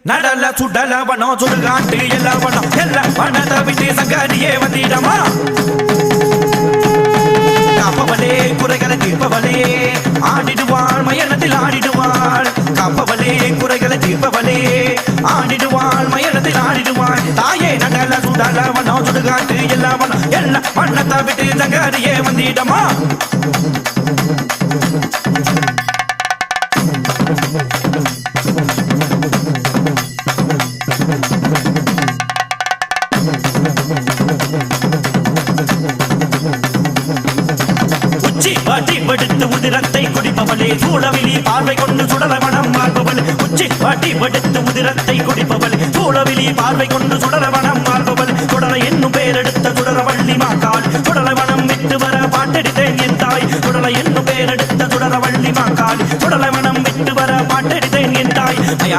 நடல சுடல வனம் சுடுகாட்டு எல்லா வனம் எல்லா வனத்தை விட்டு சங்கரியே வந்திடமா காப்பவளே குறைகளை தீர்ப்பவளே ஆடிடுவாள் மயனத்தில் ஆடிடுவாள் காப்பவளே குறைகளை தீர்ப்பவளே ஆடிடுவாள் மயனத்தில் ஆடிடுவாள் தாயே நடல சுடல வனம் சுடுகாட்டு எல்லா வனம் எல்லா வனத்தை விட்டு சங்கரியே வந்திடமா படுத்து உதிரத்தை குடிப்பவளே சூழவிலி பார்வை கொண்டு சுடல மனம் மாறுபவள் உச்சி பாட்டி படுத்து உதிரத்தை குடிப்பவள் சூழவிலி பார்வை கொண்டு சுடல மனம் மாறுபவள் சுடல என்னும் பேரெடுத்த சுடர வள்ளி